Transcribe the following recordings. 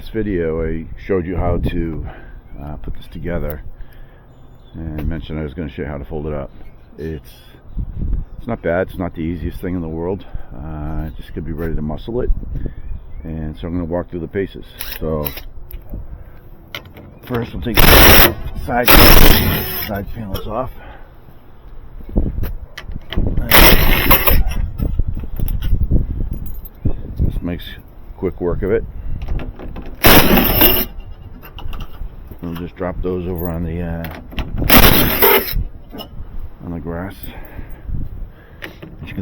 last video I showed you how to put this together, and I mentioned I was going to show you how to fold it up. It's not bad. It's not the easiest thing in the world. Just gotta be ready to muscle it, and so I'm going to walk through the paces. So first we'll take the side panels off. This makes quick work of it. We'll just drop those over on the grass. As you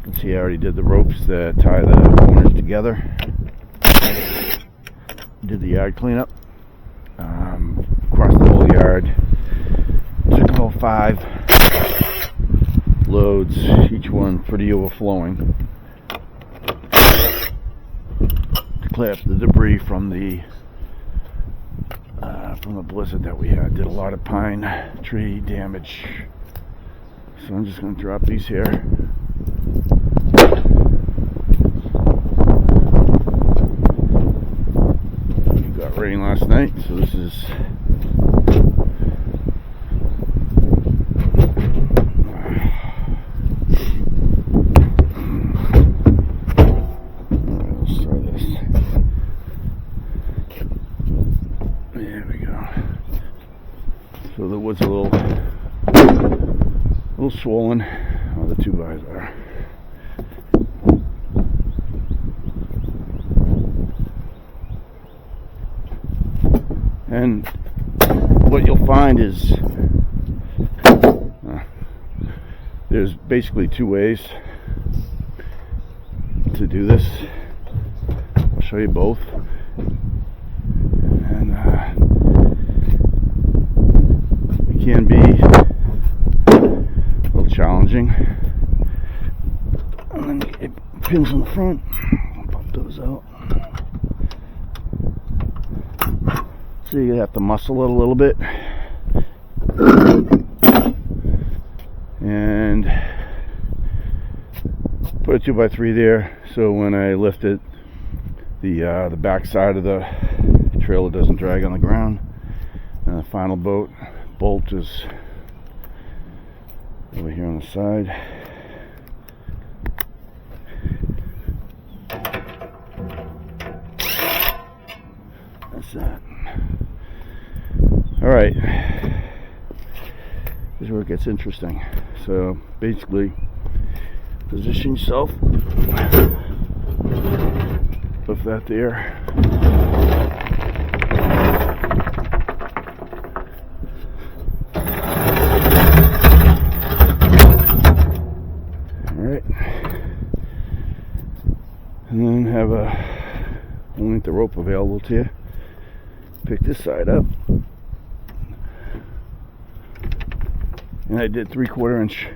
can see, I already did the ropes that tie the corners together. Did the yard cleanup. Across the whole yard. Took about 5 loads, each one pretty overflowing, to clear up the debris from the blizzard that we had. Did a lot of pine tree damage. So I'm just going to drop these here. We got rain last night, so this is so the wood's a little swollen. Oh, the 2x are. And what you'll find is there's basically 2 ways to do this. I'll show you both. And it can be a little challenging. And then you get pins in the front. I'll pop those out. So you have to muscle it a little bit. And put a 2x3 there, so when I lift it, the back side of the trailer doesn't drag on the ground. And the final bolt is over here on the side. That's that. All right, this is where it gets interesting. So basically, position yourself. Lift that there. Alright. And then have a length of rope available to you. Pick this side up. And I did 3/4 inch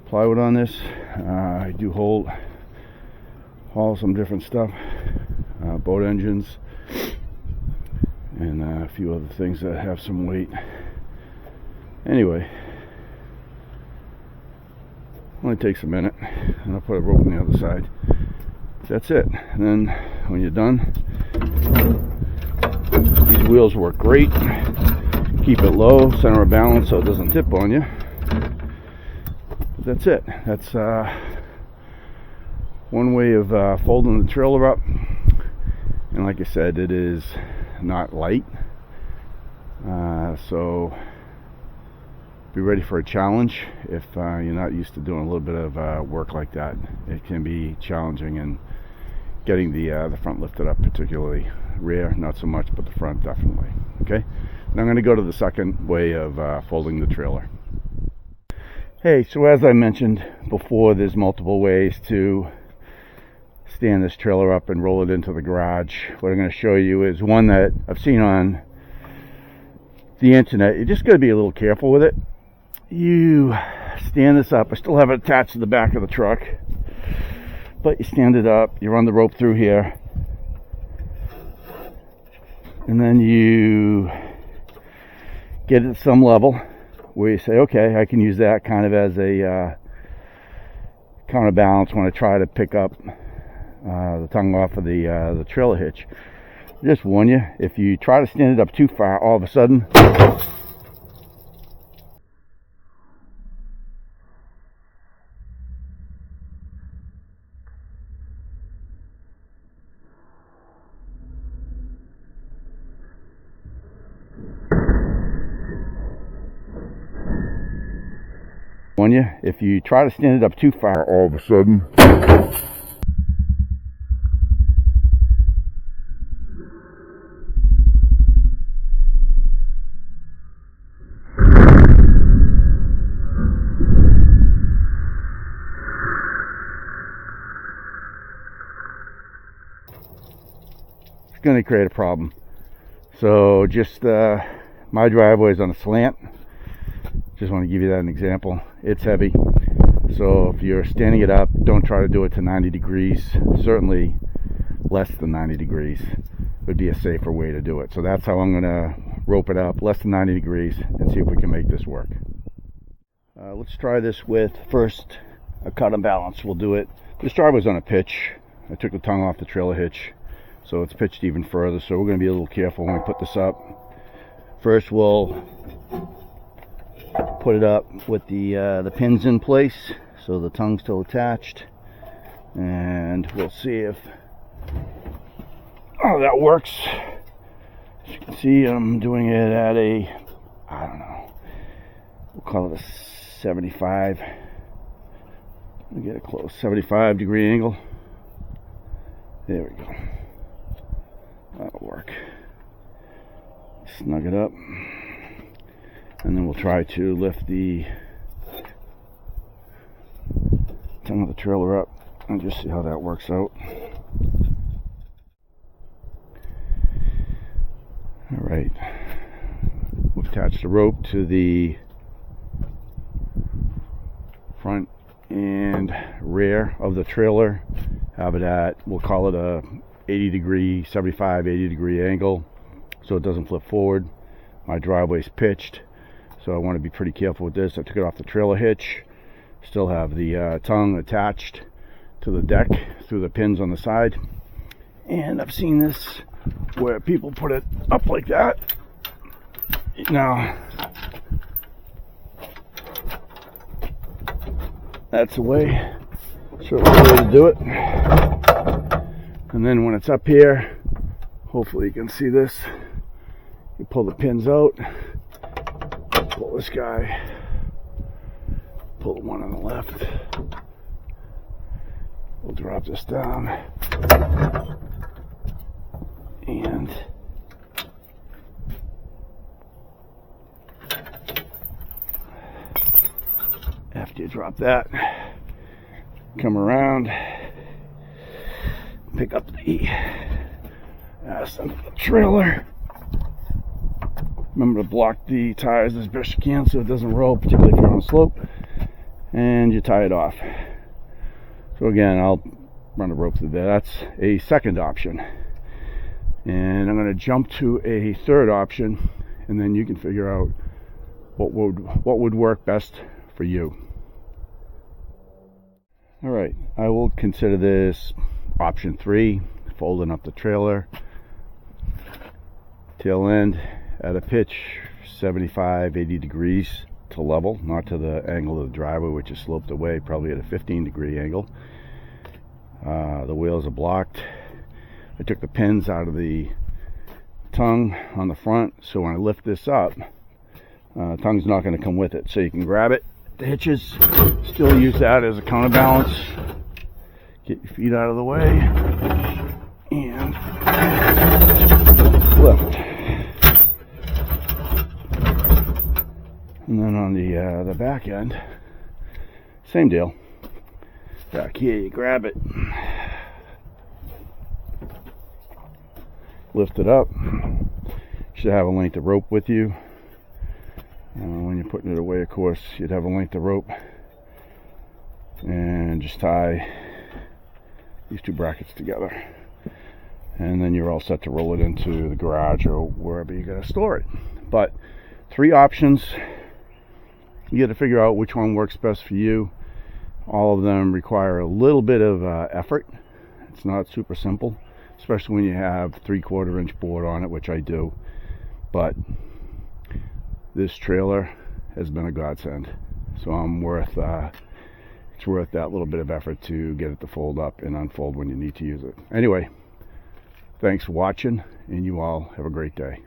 plywood on this. I do haul some different stuff, boat engines, and a few other things that have some weight. Anyway, only takes a minute, and I'll put a rope on the other side. That's it. And then when you're done, these wheels work great. Keep it low, center of balance, so it doesn't tip on you. But that's it. That's one way of folding the trailer up. And like I said, it is not light, so be ready for a challenge if you're not used to doing a little bit of work like that. It can be challenging, and getting the front lifted up, particularly. Rear not so much, but the front definitely. Okay, now I'm going to go to the second way of folding the trailer. Hey, so as I mentioned before, there's multiple ways to stand this trailer up and roll it into the garage. What I'm going to show you is one that I've seen on the internet. You just got to be a little careful with it. You stand this up. I still have it attached to the back of the truck, but you stand it up, you run the rope through here, and then you get it at some level where you say, okay, I can use that kind of as a counterbalance when I try to pick up the tongue off of the trailer hitch. Just warn you, if you try to stand it up too far, all of a sudden if you try to stand it up too far, all of a sudden it's going to create a problem. So just my driveway is on a slant. Just want to give you that an example. It's heavy, so if you're standing it up, don't try to do it to 90 degrees. Certainly less than 90 degrees would be a safer way to do it. So that's how I'm going to rope it up, less than 90 degrees, and see if we can make this work. Let's try this with first a cut and balance. We'll do it. This driveway's on a pitch. I took the tongue off the trailer hitch, so it's pitched even further, so we're going to be a little careful when we put this up. First we'll put it up with the pins in place, so the tongue's still attached, and we'll see if that works. As you can see, I'm doing it at a, I don't know, we'll call it a 75. Let me get it close, 75 degree angle. There we go. That'll work. Snug it up. And then we'll try to lift the tongue of the trailer up and just see how that works out. Alright, we've attached the rope to the front and rear of the trailer. Have it at, we'll call it a 80 degree, 75, 80 degree angle, so it doesn't flip forward. My driveway's pitched, so I want to be pretty careful with this. I took it off the trailer hitch. Still have the tongue attached to the deck through the pins on the side. And I've seen this where people put it up like that. Now, that's the way, certainly the way to do it. And then when it's up here, hopefully you can see this. You pull the pins out. Pull this guy, pull the one on the left. We'll drop this down, and after you drop that, come around, pick up the ass of the trailer. Remember to block the tires as best you can so it doesn't roll, particularly if you're on a slope, and you tie it off. So again, I'll run a rope through there. That's a second option, and I'm going to jump to a third option, and then you can figure out what would work best for you. All right, I will consider this option 3, folding up the trailer, tail end at a pitch 75, 80 degrees to level, not to the angle of the driveway, which is sloped away, probably at a 15 degree angle. The wheels are blocked. I took the pins out of the tongue on the front, so when I lift this up, tongue's not going to come with it. So you can grab it, the hitches, still use that as a counterbalance. Get your feet out of the way, and lift. And then on the back end, same deal. Back here, you grab it, lift it up. You should have a length of rope with you. When you're putting it away, of course, you'd have a length of rope, and just tie these two brackets together, and then you're all set to roll it into the garage or wherever you're going to store it. But 3 options. You got to figure out which one works best for you. All of them require a little bit of effort. It's not super simple, especially when you have 3/4 inch board on it, which I do. But this trailer has been a godsend, so it's worth that little bit of effort to get it to fold up and unfold when you need to use it. Anyway, thanks for watching, and you all have a great day.